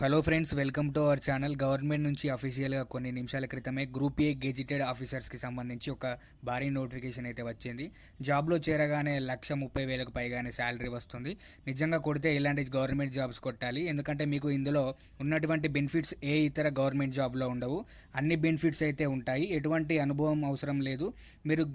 Hello friends, welcome to our channel. Government నుంచి అఫీషియల్గా కొన్ని నిమిషాల క్రితమే గ్రూప్ ఏ గెజిటెడ్ ఆఫీసర్స్కి సంబంధించి ఒక భారీ నోటిఫికేషన్ అయితే వచ్చింది. జాబ్లో చేరగానే 1,30,000కు పైగానే శాలరీ వస్తుంది. నిజంగా కొడితే ఇలాంటి గవర్నమెంట్ జాబ్స్ కొట్టాలి, ఎందుకంటే మీకు ఇందులో ఉన్నటువంటి బెనిఫిట్స్ ఏ ఇతర గవర్నమెంట్ జాబ్లో ఉండవు. అన్ని బెనిఫిట్స్ అయితే ఉంటాయి. ఎటువంటి అనుభవం అవసరం లేదు. మీరు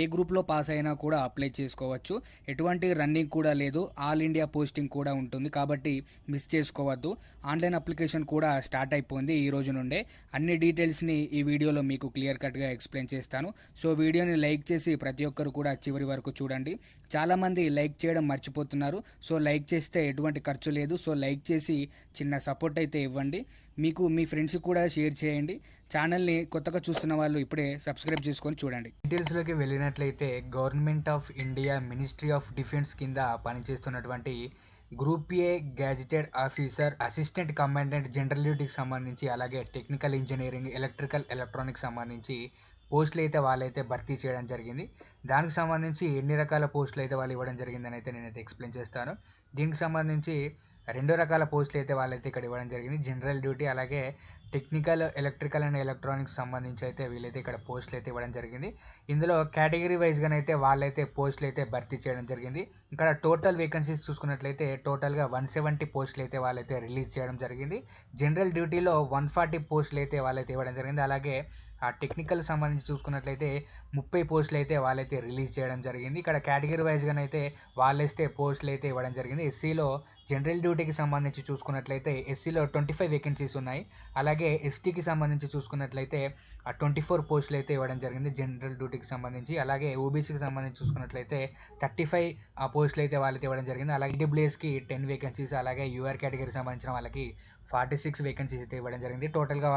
ఏ గ్రూప్లో పాస్ అయినా కూడా అప్లై చేసుకోవచ్చు. ఎటువంటి రన్నింగ్ కూడా లేదు. ఆల్ ఇండియా పోస్టింగ్ కూడా ఉంటుంది, కాబట్టి మిస్ చేసుకోవద్దు. ఆన్లైన్ అప్లికేషన్ కూడా స్టార్ట్ అయిపోయింది ఈ రోజు నుండే. అన్ని డీటెయిల్స్ని ఈ వీడియోలో మీకు క్లియర్ కట్గా ఎక్స్ప్లెయిన్ చేస్తాను. సో వీడియోని లైక్ చేసి ప్రతి ఒక్కరు కూడా చివరి వరకు చూడండి. చాలామంది లైక్ చేయడం మర్చిపోతున్నారు. సో లైక్ చేస్తే ఎటువంటి ఖర్చు లేదు. సో లైక్ చేసి చిన్న సపోర్ట్ అయితే ఇవ్వండి. మీకు మీ ఫ్రెండ్స్కి కూడా షేర్ చేయండి. ఛానల్ని కొత్తగా చూస్తున్న వాళ్ళు ఇప్పుడే సబ్స్క్రైబ్ చేసుకొని చూడండి. డీటెయిల్స్లోకి వెళ్ళినట్లయితే government of India ministry of defence కింద పనిచేస్తున్నటువంటి group A gazetted officer, assistant commandant general డ్యూటీకి సంబంధించి, అలాగే టెక్నికల్ ఇంజనీరింగ్, ఎలక్ట్రికల్, ఎలక్ట్రానిక్స్ సంబంధించి పోస్టులు అయితే వాళ్ళైతే భర్తీ చేయడం జరిగింది. దానికి సంబంధించి ఎన్ని రకాల పోస్టులు అయితే వాళ్ళు ఇవ్వడం జరిగిందని అయితే నేనైతే ఎక్స్ప్లెయిన్ చేస్తాను. దీనికి సంబంధించి రెండు రకాల పోస్టులు అయితే వాళ్ళైతే ఇక్కడ ఇవ్వడం జరిగింది. జనరల్ డ్యూటీ, అలాగే టెక్నికల్, ఎలక్ట్రికల్ అండ్ ఎలక్ట్రానిక్స్ సంబంధించి అయితే వీళ్ళైతే ఇక్కడ పోస్టులు అయితే ఇవ్వడం జరిగింది. ఇందులో కేటగిరీ వైజ్గానైతే వాళ్ళైతే పోస్టులు అయితే భర్తీ చేయడం జరిగింది. ఇక్కడ టోటల్ వేకెన్సీస్ చూసుకున్నట్లయితే టోటల్గా 170 పోస్టులు అయితే వాళ్ళైతే రిలీజ్ చేయడం జరిగింది. జనరల్ డ్యూటీలో 140 పోస్టులు అయితే వాళ్ళైతే ఇవ్వడం జరిగింది. అలాగే ఆ టెక్నికల్ సంబంధించి చూసుకున్నట్లయితే 30 పోస్టులు అయితే వాళ్ళైతే రిలీజ్ చేయడం జరిగింది. ఇక్కడ కేటగిరీ వైజ్గానైతే వాళ్ళైతే పోస్టులు అయితే ఇవ్వడం జరిగింది. ఎస్సీలో జనరల్ డ్యూటీకి సంబంధించి చూసుకున్నట్లయితే ఎస్సీలో 25 వేకెన్సీస్ ఉన్నాయి. అలాగే ఎస్టీకి సంబంధించి చూసుకున్నట్లయితే 24 పోస్టులు అయితే ఇవ్వడం జరిగింది జనరల్ డ్యూటీకి సంబంధించి. అలాగే ఓబీసీకి సంబంధించి చూసుకున్నట్లయితే 35 పోస్టులు అయితే వాళ్ళైతే ఇవ్వడం జరిగింది. అలాగే ఈడబ్ల్యూఎస్కి 10 వేకెన్సీస్, అలాగే యూఆర్ కేటగిరీకి సంబంధించిన వాళ్ళకి 46 వేకెన్సీస్ అయితే ఇవ్వడం జరిగింది. టోటల్గా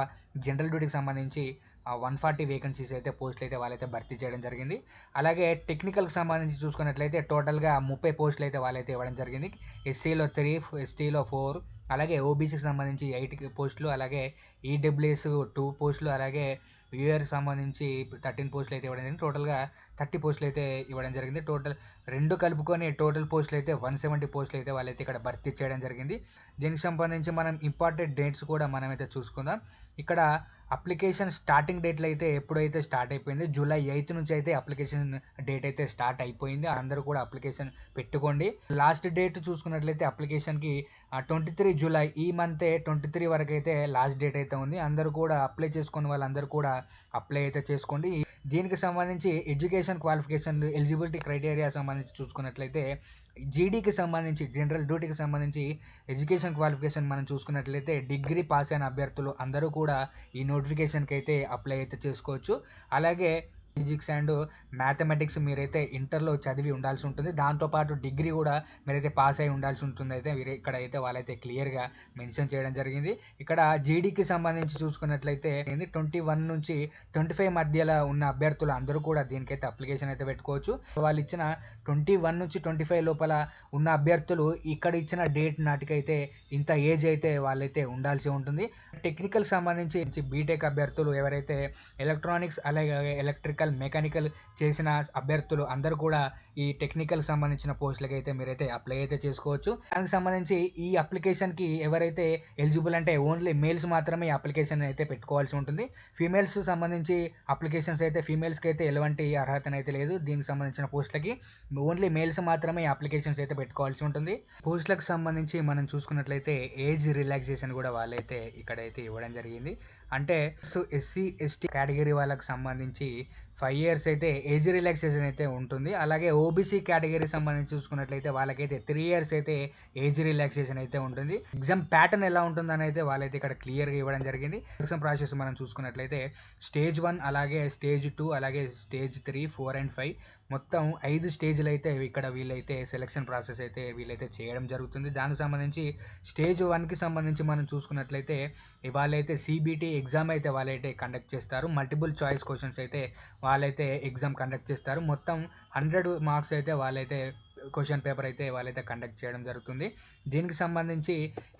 జనరల్ డ్యూటీకి సంబంధించి 140 వేకెన్సీస్ అయితే పోస్టులు అయితే వాళ్ళైతే భర్తీ చేయడం జరిగింది. అలాగే టెక్నికల్కి సంబంధించి చూసుకున్నట్లయితే టోటల్గా 30 పోస్టులు అయితే వాళ్ళైతే ఇవ్వడం జరిగింది. ఎస్సీలో 3, ఎస్టీలో 4, అలాగే ఓబీసీకి సంబంధించి 8 పోస్టులు, అలాగే ఈడబ్ల్యూఎస్ 2 పోస్టులు, అలాగే యూఆర్కి సంబంధించి 13 పోస్టులు అయితే ఇవ్వడం జరిగింది. టోటల్గా 30 పోస్టులు అయితే ఇవ్వడం జరిగింది. టోటల్ రెండు కలుపుకొని టోటల్ పోస్టులు అయితే 170 పోస్టులు అయితే వాళ్ళైతే ఇక్కడ భర్తీ చేయడం జరిగింది. దీనికి సంబంధించి మనం ఇంపార్టెంట్ డేట్స్ కూడా మనమైతే చూసుకుందాం. ఇక్కడ అప్లికేషన్ స్టార్టింగ్ డేట్లు అయితే ఎప్పుడైతే స్టార్ట్ అయిపోయింది, జూలై 8 నుంచి అయితే అప్లికేషన్ డేట్ అయితే స్టార్ట్ అయిపోయింది. అందరూ కూడా అప్లికేషన్ పెట్టుకోండి. లాస్ట్ డేట్ చూసుకున్నట్లయితే అప్లికేషన్కి 23 జూలై, ఈ మంత్ 23 వరకు అయితే లాస్ట్ డేట్ అయితే ఉంది. అందరూ కూడా అప్లై చేసుకున్న వాళ్ళందరూ కూడా అప్లై అయితే చేసుకోండి. దీనికి సంబంధించి ఎడ్యుకేషన్ క్వాలిఫికేషన్, ఎలిజిబిలిటీ క్రైటీరియా సంబంధించి చూసుకున్నట్లయితే జీడీకి సంబంధించి, జనరల్ డ్యూటీకి సంబంధించి ఎడ్యుకేషన్ క్వాలిఫికేషన్ మనం చూసుకున్నట్లయితే డిగ్రీ పాస్ అయిన అభ్యర్థులు అందరూ కూడా ఈ నోటిఫికేషన్కి అయితే అప్లై అయితే చేసుకోవచ్చు. అలాగే ఫిజిక్స్ అండ్ మ్యాథమెటిక్స్ మీరైతే ఇంటర్లో చదివి ఉండాల్సి ఉంటుంది. దాంతోపాటు డిగ్రీ కూడా మీరైతే పాస్ అయి ఉండాల్సి ఉంటుంది. అయితే ఇక్కడ అయితే వాళ్ళైతే క్లియర్గా మెన్షన్ చేయడం జరిగింది. ఇక్కడ జీడీకి సంబంధించి చూసుకున్నట్లయితే 21 నుంచి 25 మధ్యలో ఉన్న అభ్యర్థులు అందరూ కూడా దీనికైతే అప్లికేషన్ అయితే పెట్టుకోవచ్చు. వాళ్ళు ఇచ్చిన 21 నుంచి 25 లోపల ఉన్న అభ్యర్థులు ఇక్కడ ఇచ్చిన డేట్ నాటికైతే ఇంత ఏజ్ అయితే వాళ్ళైతే ఉండాల్సి ఉంటుంది. టెక్నికల్ సంబంధించి బీటెక్ అభ్యర్థులు ఎవరైతే ఎలక్ట్రానిక్స్, అలాగే ఎలక్ట్రికల్, మెకానికల్ చేసిన అభ్యర్థులు అందరూ కూడా ఈ టెక్నికల్ సంబంధించిన పోస్టులకి అయితే మీరైతే అప్లై అయితే చేసుకోవచ్చు. దానికి సంబంధించి ఈ అప్లికేషన్కి ఎవరైతే ఎలిజిబుల్ అంటే ఓన్లీ మేల్స్ మాత్రమే ఈ అప్లికేషన్ అయితే పెట్టుకోవాల్సి ఉంటుంది. ఫీమేల్స్ సంబంధించి అప్లికేషన్స్ అయితే ఫీమేల్స్కి అయితే ఎలాంటి అర్హత అయితే లేదు. దీనికి సంబంధించిన పోస్టులకి ఓన్లీ మేల్స్ మాత్రమే అప్లికేషన్స్ అయితే పెట్టుకోవాల్సి ఉంటుంది. పోస్టులకు సంబంధించి మనం చూసుకున్నట్లయితే ఏజ్ రిలాక్సేషన్ కూడా వాళ్ళైతే ఇక్కడైతే ఇవ్వడం జరిగింది. అంటే ఎస్సీ ఎస్టీ కేటగిరీ వాళ్ళకి సంబంధించి 5 years అయితే ఏజ్ రిలాక్సేషన్ అయితే ఉంటుంది. అలాగే ఓబీసీ కేటగిరీ సంబంధించి చూసుకున్నట్లయితే వాళ్ళకైతే 3 years అయితే ఏజ్ రిలాక్సేషన్ అయితే ఉంటుంది. ఎగ్జామ్ ప్యాటర్న్ ఎలా ఉంటుందని అయితే వాళ్ళైతే ఇక్కడ క్లియర్గా ఇవ్వడం జరిగింది. ఎగ్జామ్ ప్రాసెస్ మనం చూసుకున్నట్లయితే స్టేజ్ 1, అలాగే స్టేజ్ 2, అలాగే స్టేజ్ 3, 4 and 5 మొత్తం 5 స్టేజ్లు అయితే ఇక్కడ వీళ్ళైతే సెలక్షన్ ప్రాసెస్ అయితే వీళ్ళైతే చేయడం జరుగుతుంది. దానికి సంబంధించి స్టేజ్ 1కి సంబంధించి మనం చూసుకున్నట్లయితే వాళ్ళైతే సిబిటి ఎగ్జామ్ అయితే వాళ్ళైతే కండక్ట్ చేస్తారు. మల్టిపుల్ చాయిస్ క్వశ్చన్స్ అయితే వాళ్ళైతే ఎగ్జామ్ కండక్ట్ చేస్తారు. మొత్తం 100 మార్క్స్ అయితే వాళ్ళైతే క్వశ్చన్ పేపర్ అయితే వాళ్ళైతే కండక్ట్ చేయడం జరుగుతుంది. దీనికి సంబంధించి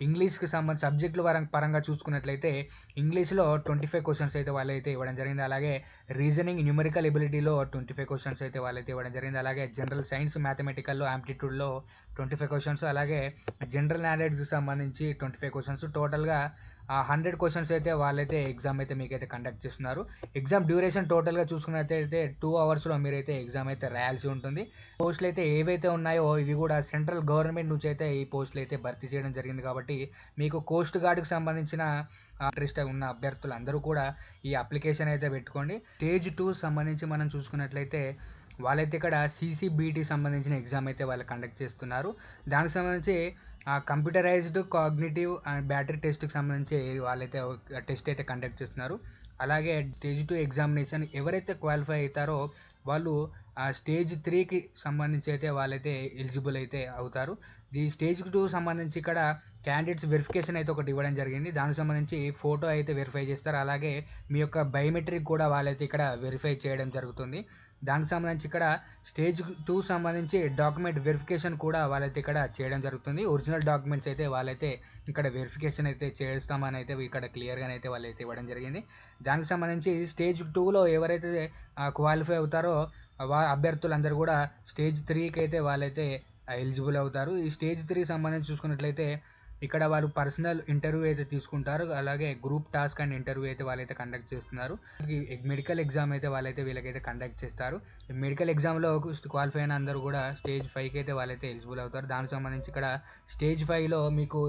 ఇంగ్లీష్కి సంబంధించి సబ్జెక్టుల పరంగా చూసుకున్నట్లయితే ఇంగ్లీష్లో 25 క్వశ్చన్స్ అయితే వాళ్ళైతే ఇవ్వడం జరిగింది. అలాగే రీజనింగ్, న్యూమరికల్ ఎబిలిటీలో 25 క్వశ్చన్స్ అయితే వాళ్ళైతే ఇవ్వడం జరిగింది. అలాగే జనరల్ సైన్స్, మ్యాథమెటికల్లో, ఆప్టిట్యూడ్లో 25 క్వశ్చన్స్, అలాగే జనరల్ నాలెడ్జ్కి సంబంధించి 25 క్వశ్చన్స్, టోటల్గా 100 క్వశ్చన్స్ అయితే వాళ్ళైతే ఎగ్జామ్ అయితే మీకైతే కండక్ట్ చేస్తున్నారు. ఎగ్జామ్ డ్యూరేషన్ టోటల్గా చూసుకున్నట్లయితే 2 అవర్స్లో మీరైతే ఎగ్జామ్ అయితే రాయాల్సి ఉంటుంది. పోస్టులు అయితే ఏవైతే ఉన్నాయో ఇవి కూడా సెంట్రల్ గవర్నమెంట్ నుంచి అయితే ఈ పోస్టులు అయితే భర్తీ చేయడం జరిగింది. కాబట్టి మీకు కోస్ట్ గార్డ్కి సంబంధించిన ఇంట్రెస్ట్ ఉన్న అభ్యర్థులు అందరూ కూడా ఈ అప్లికేషన్ అయితే పెట్టుకోండి. స్టేజ్ 2 సంబంధించి మనం చూసుకున్నట్లయితే వాళ్ళైతే ఇక్కడ CCBT సంబంధించిన ఎగ్జామ్ అయితే వాళ్ళు కండక్ట్ చేస్తున్నారు. దానికి సంబంధించి కంప్యూటరైజ్డ్ కాగ్నిటివ్ అండ్ బ్యాటరీ టెస్ట్కి సంబంధించి వాళ్ళైతే టెస్ట్ అయితే కండక్ట్ చేస్తున్నారు. అలాగే స్టేజ్ 2 ఎగ్జామినేషన్ ఎవరైతే క్వాలిఫై అవుతారో వాళ్ళు స్టేజ్ 3కి సంబంధించి అయితే వాళ్ళైతే ఎలిజిబుల్ అయితే అవుతారు. ఈ స్టేజ్ 2 సంబంధించి ఇక్కడ క్యాండిడేట్స్ వెరిఫికేషన్ అయితే ఒకటి ఇవ్వడం జరిగింది. దానికి సంబంధించి ఫోటో అయితే వెరిఫై చేస్తారు. అలాగే మీ యొక్క బయోమెట్రిక్ కూడా వాళ్ళైతే ఇక్కడ వెరిఫై చేయడం జరుగుతుంది. దానికి సంబంధించి ఇక్కడ స్టేజ్ 2 సంబంధించి డాక్యుమెంట్ వెరిఫికేషన్ కూడా వాళ్ళైతే ఇక్కడ చేయడం జరుగుతుంది. ఒరిజినల్ డాక్యుమెంట్స్ అయితే వాళ్ళైతే ఇక్కడ వెరిఫికేషన్ అయితే చేస్తామని అయితే ఇక్కడ క్లియర్గానే అయితే వాళ్ళైతే ఇవ్వడం జరిగింది. దానికి సంబంధించి స్టేజ్ 2లో ఎవరైతే క్వాలిఫై అవుతారో అభ్యర్థులందరూ కూడా స్టేజ్ 3కి అయితే వాళ్ళైతే ఎలిజిబుల్ అవుతారు. ఈ స్టేజ్ 3 సంబంధించి చూసుకున్నట్లయితే ఇక్కడ వారు పర్సనల్ ఇంటర్వ్యూ అయితే తీసుకుంటారు. అలాగే గ్రూప్ టాస్క్ అండ్ ఇంటర్వ్యూ అయితే వాళ్ళైతే కండక్ట్ చేస్తున్నారు. మెడికల్ ఎగ్జామ్ అయితే వాళ్ళైతే వీళ్ళకైతే కండక్ట్ చేస్తారు. మెడికల్ ఎగ్జామ్లో క్వాలిఫై అయిన అందరూ కూడా స్టేజ్ 5కి అయితే వాళ్ళైతే ఎలిజిబుల్ అవుతారు. దానికి సంబంధించి ఇక్కడ స్టేజ్ 5లో మీకు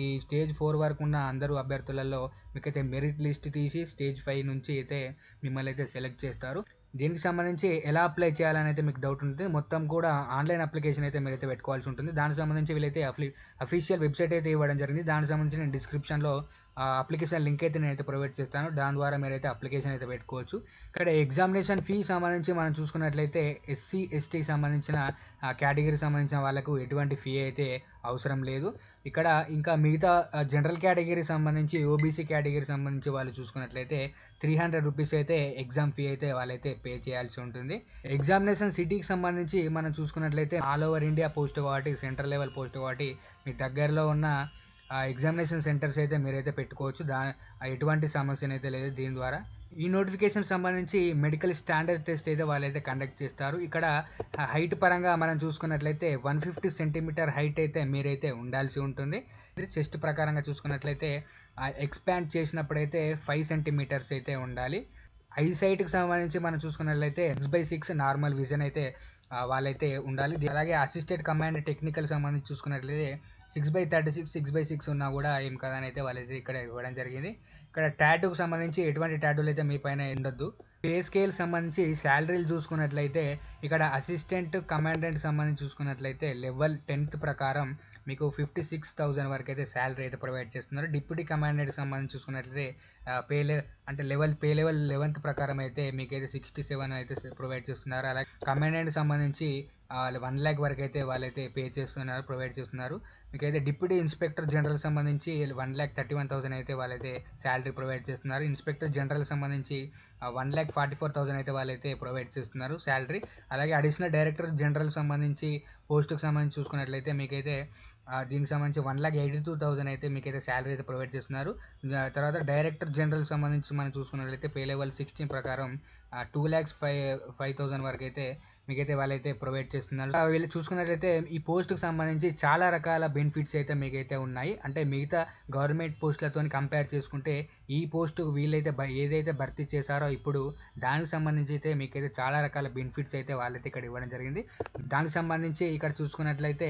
ఈ స్టేజ్ 4 వరకు ఉన్న అందరూ అభ్యర్థులలో మీకైతే మెరిట్ లిస్ట్ తీసి స్టేజ్ 5 నుంచి అయితే మిమ్మల్ని అయితే సెలెక్ట్ చేస్తారు. దీనికి సంబంధించి ఎలా అప్లై చేయాలని అయితే మీకు డౌట్ ఉంటుంది. మొత్తం కూడా ఆన్లైన్ అప్లికేషన్ అయితే మీరైతే పెట్టుకోవాల్సి ఉంటుంది. దానికి సంబంధించి వీళ్ళైతే అఫీషియల్ వెబ్సైట్ అయితే ఇవ్వడం జరిగింది. దానికి సంబంధించి నేను డిస్క్రిప్షన్లో అప్లికేషన్ లింక్ అయితే నేనైతే ప్రొవైడ్ చేస్తాను. దాని ద్వారా మీరైతే అప్లికేషన్ అయితే పెట్టుకోవచ్చు. ఇక్కడ ఎగ్జామినేషన్ ఫీ సంబంధించి మనం చూసుకున్నట్లయితే SC STకి సంబంధించిన కేటగిరీకి సంబంధించిన వాళ్ళకు ఎటువంటి ఫీ అయితే అవసరం లేదు. ఇక్కడ ఇంకా మిగతా జనరల్ కేటగిరీ సంబంధించి OBC కేటగిరీ సంబంధించి వాళ్ళు చూసుకున్నట్లయితే 300 రూపీస్ అయితే ఎగ్జామ్ ఫీ అయితే వాళ్ళైతే పే చేయాల్సి ఉంటుంది. ఎగ్జామినేషన్ సిటీకి సంబంధించి మనం చూసుకున్నట్లయితే ఆల్ ఓవర్ ఇండియా పోస్ట్ కాబట్టి, సెంట్రల్ లెవెల్ పోస్ట్ కాబట్టి మీ దగ్గరలో ఉన్న ఎగ్జామినేషన్ సెంటర్స్ అయితే మీరైతే పెట్టుకోవచ్చు. ఎటువంటి సమస్యనైతే లేదు దీని ద్వారా. ఈ నోటిఫికేషన్ సంబంధించి మెడికల్ స్టాండర్డ్ టెస్ట్ అయితే వాళ్ళైతే కండక్ట్ చేస్తారు. ఇక్కడ హైట్ పరంగా మనం చూసుకున్నట్లయితే 150 సెంటీమీటర్ హైట్ అయితే మీరైతే ఉండాల్సి ఉంటుంది. చెస్ట్ ప్రకారంగా చూసుకున్నట్లయితే ఎక్స్పాండ్ చేసినప్పుడైతే 5 సెంటీమీటర్స్ అయితే ఉండాలి. ఐసైట్కి సంబంధించి మనం చూసుకున్నట్లయితే 6/6 నార్మల్ విజన్ అయితే వాళ్ళైతే ఉండాలి. అలాగే అసిస్టెంట్ కమాండ్ టెక్నికల్ సంబంధించి చూసుకున్నట్లయితే 6/36 6/6 ఉన్నా కూడా ఏం కదని అయితే వాళ్ళైతే ఇక్కడ ఇవ్వడం జరిగింది. ఇక్కడ టాటూకి సంబంధించి ఎటువంటి టాటూలు అయితే మీ పైన ఉండొద్దు. పే స్కేల్ సంబంధించి శాలరీలు చూసుకున్నట్లయితే ఇక్కడ అసిస్టెంట్ కమాండెంట్ సంబంధించి చూసుకున్నట్లయితే లెవెల్ 10th ప్రకారం మీకు 56,000 వరకు అయితే శాలరీ అయితే ప్రొవైడ్ చేస్తున్నారు. డిప్యూటీ కమాండెంట్కి సంబంధించి చూసుకున్నట్లయితే పే లెవెల్ 11th ప్రకారం అయితే మీకైతే 67 అయితే ప్రొవైడ్ చేస్తున్నారు. అలాగే కమాండెంట్ సంబంధించి 1 lakh వరకు అయితే వాళ్ళైతే ప్రొవైడ్ చేస్తున్నారు. మీకైతే డిప్యూటీ ఇన్స్పెక్టర్ జనరల్ సంబంధించి 1,31,000 అయితే వాళ్ళైతే శాలరీ ప్రొవైడ్ చేస్తున్నారు. ఇన్స్పెక్టర్ జనరల్ సంబంధించి 1,44,000 అయితే వాళ్ళైతే ప్రొవైడ్ చేస్తున్నారు శాలరీ. అలాగే అడిషనల్ డైరెక్టర్ జనరల్ సంబంధించి పోస్టుకు సంబంధించి చూసుకున్నట్లయితే మీకైతే దీనికి సంబంధించి 1,82,000 అయితే మీకైతే శాలరీ అయితే ప్రొవైడ్ చేస్తున్నారు. తర్వాత డైరెక్టర్ జనరల్ సంబంధించి మనం చూసుకున్నట్లయితే పే లెవెల్ 16 ప్రకారం 2,05,000 వరకు అయితే మీకైతే వాళ్ళైతే ప్రొవైడ్ చేస్తున్నారు. వీళ్ళు చూసుకున్నట్లయితే ఈ పోస్టుకు సంబంధించి చాలా రకాల బెనిఫిట్స్ అయితే మీకైతే ఉన్నాయి. అంటే మిగతా గవర్నమెంట్ పోస్టులతో కంపేర్ చేసుకుంటే ఈ పోస్టు వీళ్ళైతే ఏదైతే భర్తీ చేశారో ఇప్పుడు దానికి సంబంధించి అయితే మీకైతే చాలా రకాల బెనిఫిట్స్ అయితే వాళ్ళైతే ఇక్కడ ఇవ్వడం జరిగింది. దానికి సంబంధించి ఇక్కడ చూసుకున్నట్లయితే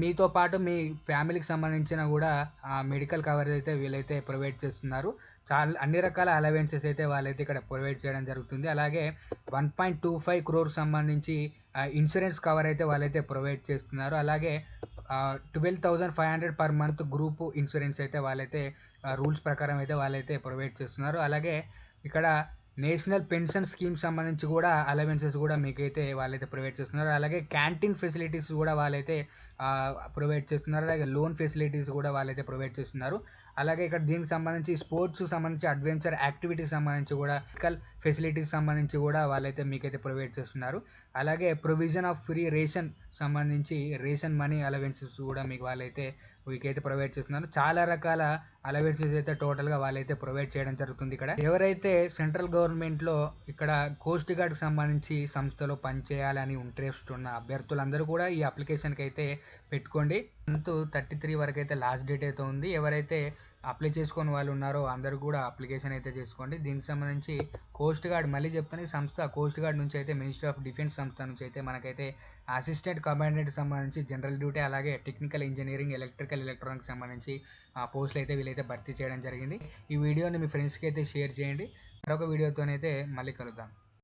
మీతో పాటు మీ ఫ్యామిలీకి సంబంధించిన కూడా మెడికల్ కవరేజ్ అయితే వీళ్ళైతే ప్రొవైడ్ చేస్తున్నారు. చాలా అన్ని రకాల అలవెన్సెస్ అయితే వాళ్ళైతే ఇక్కడ ప్రొవైడ్ చేయడం జరుగుతుంది. అలాగే 1.25 crore సంబంధించి ఇన్సూరెన్స్ కవర్ అయితే వాళ్ళైతే ప్రొవైడ్ చేస్తున్నారు. అలాగే 12,500 పర్ మంత్ గ్రూప్ ఇన్సూరెన్స్ అయితే వాళ్ళైతే రూల్స్ ప్రకారం అయితే వాళ్ళైతే ప్రొవైడ్ చేస్తున్నారు. అలాగే ఇక్కడ నేషనల్ పెన్షన్ స్కీమ్ సంబంధించి కూడా అలవెన్సెస్ కూడా మీకైతే వాళ్ళైతే ప్రొవైడ్ చేస్తున్నారు. అలాగే క్యాంటీన్ ఫెసిలిటీస్ కూడా వాళ్ళైతే ప్రొవైడ్ చేస్తున్నారు. అలాగే లోన్ ఫెసిలిటీస్ కూడా వాళ్ళైతే ప్రొవైడ్ చేస్తున్నారు. అలాగే ఇక్కడ దీనికి సంబంధించి స్పోర్ట్స్ సంబంధించి అడ్వెంచర్ యాక్టివిటీస్ సంబంధించి కూడా మెడికల్ ఫెసిలిటీస్ సంబంధించి కూడా వాళ్ళైతే మీకైతే ప్రొవైడ్ చేస్తున్నారు. అలాగే ప్రొవిజన్ ఆఫ్ ఫ్రీ రేషన్ సంబంధించి రేషన్ మనీ అలవెన్సెస్ కూడా మీకైతే ప్రొవైడ్ చేస్తున్నారు. చాలా రకాల అలవెన్సెస్ అయితే టోటల్గా వాళ్ళైతే ప్రొవైడ్ చేయడం జరుగుతుంది. ఇక్కడ ఎవరైతే సెంట్రల్ గవర్నమెంట్లో ఇక్కడ కోస్ట్ గార్డ్కి సంబంధించి సంస్థలో పనిచేయాలని ఇంట్రెస్ట్ ఉన్న అభ్యర్థులందరూ కూడా ఈ అప్లికేషన్కి అయితే పెట్టుకోండి. 33 వరకు అయితే లాస్ట్ డేట్ అయితే ఉంది. ఎవరైతే అప్లై చేసుకొని వాళ్ళు ఉన్నారో అందరూ కూడా అప్లికేషన్ అయితే చేసుకోండి. దీనికి సంబంధించి కోస్ట్ గార్డ్, మళ్ళీ చెప్తాను, ఈ సంస్థ కోస్ట్ గార్డ్ నుంచి అయితే మినిస్ట్రీ ఆఫ్ డిఫెన్స్ సంస్థ నుంచి అయితే మనకైతే అసిస్టెంట్ కమాండెంట్ సంబంధించి జనరల్ డ్యూటీ, అలాగే టెక్నికల్ ఇంజనీరింగ్, ఎలక్ట్రికల్, ఎలక్ట్రానిక్స్ సంబంధించి ఆ పోస్టులు అయితే వీళ్ళైతే భర్తీ చేయడం జరిగింది. ఈ వీడియోని మీ ఫ్రెండ్స్కి అయితే షేర్ చేయండి. మరొక వీడియోతోనైతే మళ్ళీ కలుద్దాం.